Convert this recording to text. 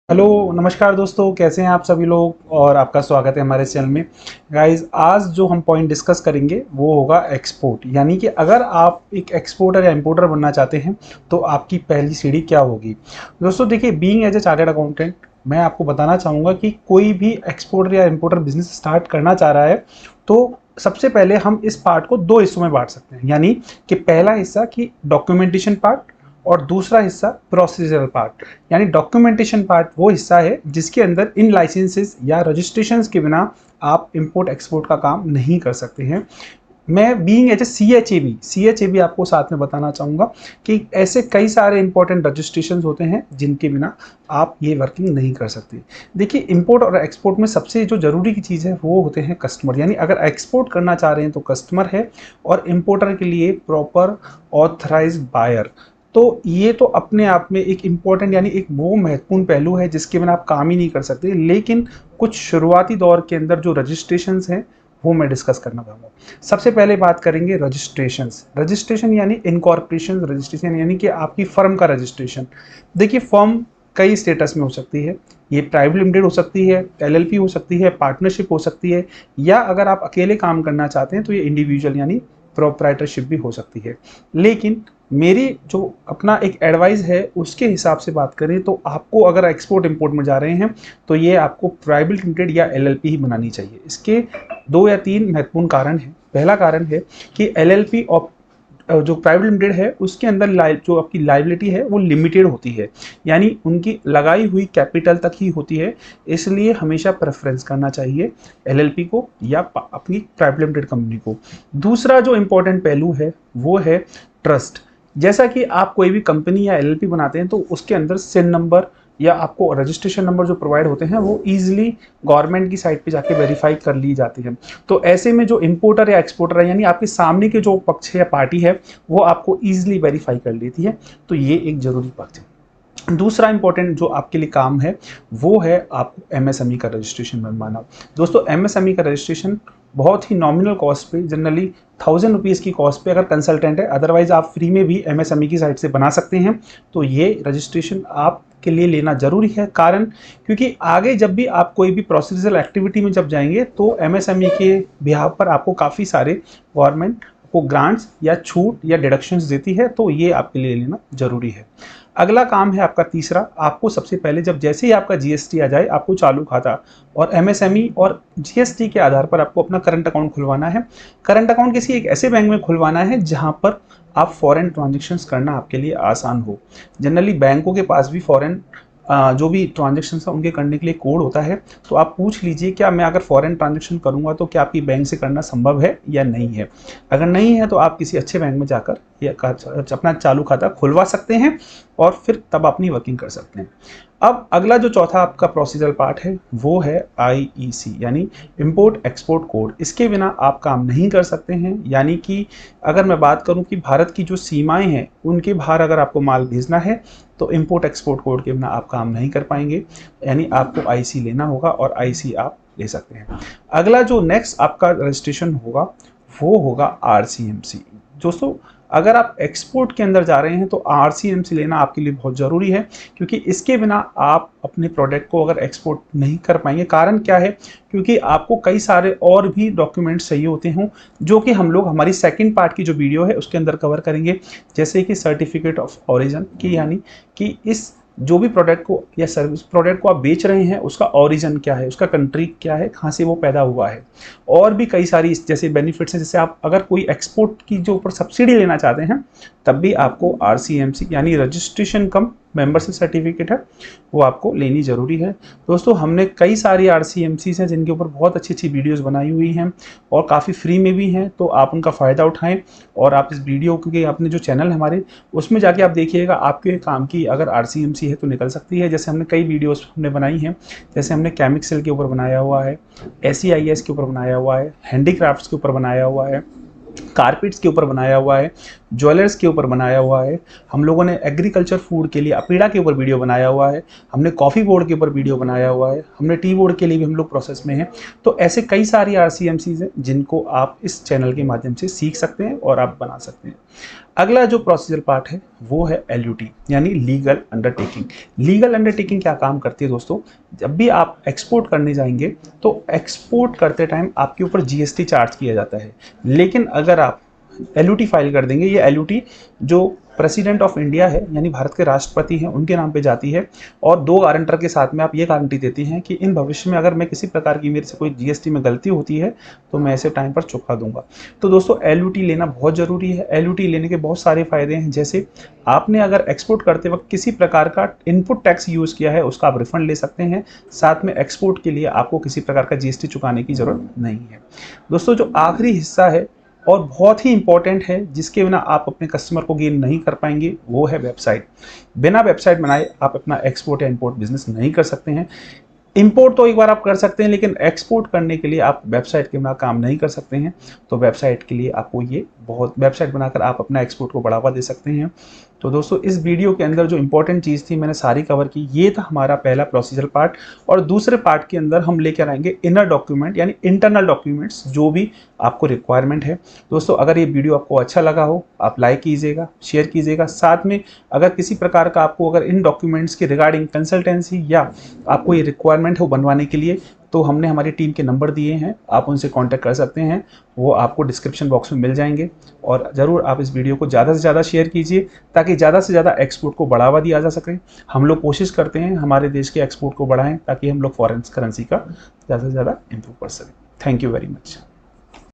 Hello नमस्कार दोस्तों, कैसे हैं आप सभी लोग। और आपका स्वागत है हमारे चैनल में। गाइस, आज जो हम पॉइंट डिस्कस करेंगे वो होगा एक्सपोर्ट। यानी कि अगर आप एक एक्सपोर्टर या इंपोर्टर बनना चाहते हैं तो आपकी पहली सीढ़ी क्या होगी। दोस्तों देखिए, being as a chartered accountant मैं आपको बताना चाहूँगा कि कोई भी एक्सपोर्टर या इंपोर्टर बिजनेस स्टार्ट करना चाह रहा है तो सबसे पहले हम इस पार्ट को दो हिस्सों में बांट सकते हैं। यानी कि पहला हिस्सा कि डॉक्यूमेंटेशन पार्ट और दूसरा हिस्सा प्रोसीजरल पार्ट। यानी डॉक्यूमेंटेशन पार्ट वो हिस्सा है जिसके अंदर इन लाइसेंसेस या रजिस्ट्रेशंस के बिना आप इंपोर्ट एक्सपोर्ट का काम नहीं कर सकते हैं। मैं being as a C H A B आपको साथ में बताना चाहूँगा कि ऐसे कई सारे इंपॉर्टेंट रजिस्ट्रेशन होते हैं जिनके बिना आप ये वर्किंग नहीं कर सकते। देखिए, इंपोर्ट और एक्सपोर्ट में सबसे जो ज़रूरी की चीज़ है वो होते हैं कस्टमर। यानी अगर एक्सपोर्ट करना चाह रहे हैं तो कस्टमर है, और इंपोर्टर के लिए प्रॉपर ऑथराइज्ड बायर। तो ये तो अपने आप में एक इम्पॉर्टेंट यानी एक वो महत्वपूर्ण पहलू है जिसके बिना आप काम ही नहीं कर सकते। लेकिन कुछ शुरुआती दौर के अंदर जो रजिस्ट्रेशंस हैं वो मैं डिस्कस करना चाहूँगा। सबसे पहले बात करेंगे रजिस्ट्रेशंस। रजिस्ट्रेशन यानी इनकॉर्पोरेशन रजिस्ट्रेशन, यानी कि आपकी फर्म का रजिस्ट्रेशन। देखिए, फर्म कई स्टेटस में हो सकती है। ये प्राइवेट लिमिटेड हो सकती है, एलएलपी हो सकती है, पार्टनरशिप हो सकती है, या अगर आप अकेले काम करना चाहते हैं तो ये इंडिविजुअल यानी प्रोप्राइटरशिप भी हो सकती है। लेकिन मेरी जो अपना एक एडवाइस है उसके हिसाब से बात करें तो आपको अगर एक्सपोर्ट इंपोर्ट में जा रहे हैं तो ये आपको प्राइवेट लिमिटेड या एलएलपी ही बनानी चाहिए। इसके दो या तीन महत्वपूर्ण कारण हैं। पहला कारण है कि एलएलपी और जो प्राइवेट लिमिटेड है उसके अंदर जो आपकी लाइबिलिटी है वो लिमिटेड होती है, यानी उनकी लगाई हुई कैपिटल तक ही होती है। इसलिए हमेशा प्रेफरेंस करना चाहिए एलएलपी को या अपनी प्राइवेट लिमिटेड कंपनी को। दूसरा जो इम्पोर्टेंट पहलू है वो है ट्रस्ट। जैसा कि आप कोई भी कंपनी या एलएलपी बनाते हैं तो उसके अंदर सिन नंबर या आपको रजिस्ट्रेशन नंबर जो प्रोवाइड होते हैं वो ईजिली गवर्नमेंट की साइट पे जाके वेरीफाई कर ली जाती है। तो ऐसे में जो इंपोर्टर या एक्सपोर्टर है, यानी आपके सामने के जो पक्ष है या पार्टी है, वो आपको ईजिली वेरीफाई कर लेती है। तो ये एक जरूरी पक्ष है। दूसरा इंपॉर्टेंट जो आपके लिए काम है वो है आपको एमएसएमई का रजिस्ट्रेशन बनवाना। दोस्तों, एमएसएमई का रजिस्ट्रेशन बहुत ही नॉमिनल कॉस्ट पे, जनरली 1000 रुपीज़ की कॉस्ट पे अगर कंसल्टेंट है, अदरवाइज आप फ्री में भी एमएसएमई की साइट से बना सकते हैं। तो ये रजिस्ट्रेशन आपके लिए लेना जरूरी है। कारण क्योंकि आगे जब भी आप कोई भी प्रोसीजरल एक्टिविटी में जब जाएंगे तो एमएसएमई के बिहाफ पर आपको काफ़ी सारे गवर्नमेंट को ग्रांट्स या छूट या डिडक्शंस देती है, तो ये आपके लिए लेना जरूरी है। अगला काम है आपका तीसरा। आपको सबसे पहले जब जैसे ही आपका जीएसटी आ जाए, आपको चालू खाता और एमएसएमई और जीएसटी के आधार पर आपको अपना करंट अकाउंट खुलवाना है। करंट अकाउंट किसी एक ऐसे बैंक में खुलवाना है जहां पर आप फॉरेन ट्रांजेक्शन्स करना आपके लिए आसान हो। जनरली बैंकों के पास भी फॉरेन जो भी ट्रांजेक्शन है उनके करने के लिए कोड होता है। तो आप पूछ लीजिए, क्या मैं अगर फॉरेन ट्रांजेक्शन करूंगा तो क्या आपकी बैंक से करना संभव है या नहीं है। अगर नहीं है तो आप किसी अच्छे बैंक में जाकर अपना चालू खाता खुलवा सकते हैं और फिर तब अपनी वर्किंग कर सकते हैं। अब अगला जो चौथा आपका प्रोसीजरल पार्ट है वो है आईईसी यानी इंपोर्ट एक्सपोर्ट कोड। इसके बिना आप काम नहीं कर सकते हैं। यानी कि अगर मैं बात करूं कि भारत की जो सीमाएं हैं उनके बाहर अगर आपको माल भेजना है तो इंपोर्ट एक्सपोर्ट कोड के बिना आप काम नहीं कर पाएंगे। यानी आपको आईसी लेना होगा और आईसी आप ले सकते हैं। अगला जो नेक्स्ट आपका रजिस्ट्रेशन होगा वो होगा आरसीएमसी। दोस्तों, अगर आप एक्सपोर्ट के अंदर जा रहे हैं तो आरसीएमसी लेना आपके लिए बहुत ज़रूरी है, क्योंकि इसके बिना आप अपने प्रोडक्ट को अगर एक्सपोर्ट नहीं कर पाएंगे। कारण क्या है, क्योंकि आपको कई सारे और भी डॉक्यूमेंट्स चाहिए होते हैं जो कि हम लोग हमारी सेकंड पार्ट की जो वीडियो है उसके अंदर कवर करेंगे। जैसे कि सर्टिफिकेट ऑफ ओरिजिन की, यानी कि इस जो भी प्रोडक्ट को या सर्विस प्रोडक्ट को आप बेच रहे हैं उसका ओरिजिन क्या है, उसका कंट्री क्या है, कहाँ से वो पैदा हुआ है। और भी कई सारी जैसे बेनिफिट्स हैं। जैसे आप अगर कोई एक्सपोर्ट की जो ऊपर सब्सिडी लेना चाहते हैं तब भी आपको आरसीएमसी यानी रजिस्ट्रेशन कम मेंबरशिप सर्टिफिकेट है वो आपको लेनी ज़रूरी है। दोस्तों, हमने कई सारी आरसीएमसीज हैं जिनके ऊपर बहुत अच्छी अच्छी वीडियोस बनाई हुई हैं और काफ़ी फ्री में भी हैं, तो आप उनका फ़ायदा उठाएं। और आप इस वीडियो क्योंकि आपने जो चैनल है हमारे उसमें जाके आप देखिएगा, आपके काम की अगर आरसीएमसी है तो निकल सकती है। जैसे हमने कई वीडियोस हमने बनाई हैं, जैसे हमने केमिकल के ऊपर बनाया हुआ है, एसईआईएस के ऊपर बनाया हुआ है, हैंडीक्राफ्ट्स के ऊपर बनाया हुआ है, कारपेट्स के ऊपर बनाया हुआ है, ज्वेलर्स के ऊपर बनाया हुआ है। हम लोगों ने एग्रीकल्चर फूड के लिए अपेड़ा के ऊपर वीडियो बनाया हुआ है, हमने कॉफ़ी बोर्ड के ऊपर वीडियो बनाया हुआ है, हमने टी बोर्ड के लिए भी हम लोग प्रोसेस में हैं। तो ऐसे कई सारी आरसीएमसीज हैं जिनको आप इस चैनल के माध्यम से सीख सकते हैं और आप बना सकते हैं। अगला जो प्रोसीजर पार्ट है वो है LUT यानी लीगल अंडरटेकिंग। लीगल अंडरटेकिंग क्या काम करती है दोस्तों, जब भी आप एक्सपोर्ट करने जाएंगे तो एक्सपोर्ट करते टाइम आपके ऊपर GST चार्ज किया जाता है, लेकिन अगर आप LUT फाइल कर देंगे, ये LUT जो प्रेसिडेंट ऑफ इंडिया है यानी भारत के राष्ट्रपति हैं उनके नाम पे जाती है, और 2 गारंटर के साथ में आप ये गारंटी देती हैं कि इन भविष्य में अगर मैं किसी प्रकार की मेरे से कोई GST में गलती होती है तो मैं इसे टाइम पर चुका दूंगा। तो दोस्तों LUT लेना बहुत ज़रूरी है। LUT लेने के बहुत सारे फायदे हैं, जैसे आपने अगर एक्सपोर्ट करते वक्त किसी प्रकार का इनपुट टैक्स यूज़ किया है उसका आप रिफंड ले सकते हैं, साथ में एक्सपोर्ट के लिए आपको किसी प्रकार का GST चुकाने की ज़रूरत नहीं है। दोस्तों जो आखिरी हिस्सा है और बहुत ही इंपॉर्टेंट है, जिसके बिना आप अपने कस्टमर को गेन नहीं कर पाएंगे, वो है वेबसाइट। बिना वेबसाइट बनाए आप अपना एक्सपोर्ट या इंपोर्ट बिजनेस नहीं कर सकते हैं। इंपोर्ट तो एक बार आप कर सकते हैं, लेकिन एक्सपोर्ट करने के लिए आप वेबसाइट के बिना काम नहीं कर सकते हैं। तो वेबसाइट के लिए आपको ये बहुत वेबसाइट बनाकर आप अपना एक्सपोर्ट को बढ़ावा दे सकते हैं। तो दोस्तों इस वीडियो के अंदर जो इंपॉर्टेंट चीज़ थी मैंने सारी कवर की। ये था हमारा पहला प्रोसीजर पार्ट, और दूसरे पार्ट के अंदर हम लेकर आएंगे इनर डॉक्यूमेंट यानी इंटरनल डॉक्यूमेंट्स जो भी आपको रिक्वायरमेंट है। दोस्तों अगर ये वीडियो आपको अच्छा लगा हो आप लाइक कीजिएगा, शेयर कीजिएगा, साथ में अगर किसी प्रकार का आपको अगर इन डॉक्यूमेंट्स के रिगार्डिंग कंसल्टेंसी या आपको ये रिक्वायरमेंट हो बनवाने के लिए, तो हमने हमारी टीम के नंबर दिए हैं, आप उनसे कांटेक्ट कर सकते हैं, वो आपको डिस्क्रिप्शन बॉक्स में मिल जाएंगे। और ज़रूर आप इस वीडियो को ज़्यादा से ज़्यादा शेयर कीजिए ताकि ज़्यादा से ज़्यादा एक्सपोर्ट को बढ़ावा दिया जा सके। हम लोग कोशिश करते हैं हमारे देश के एक्सपोर्ट को बढ़ाएं ताकि हम लोग फॉरेन करेंसी का ज़्यादा से ज़्यादा इम्प्रूव कर सकें। Thank you very much.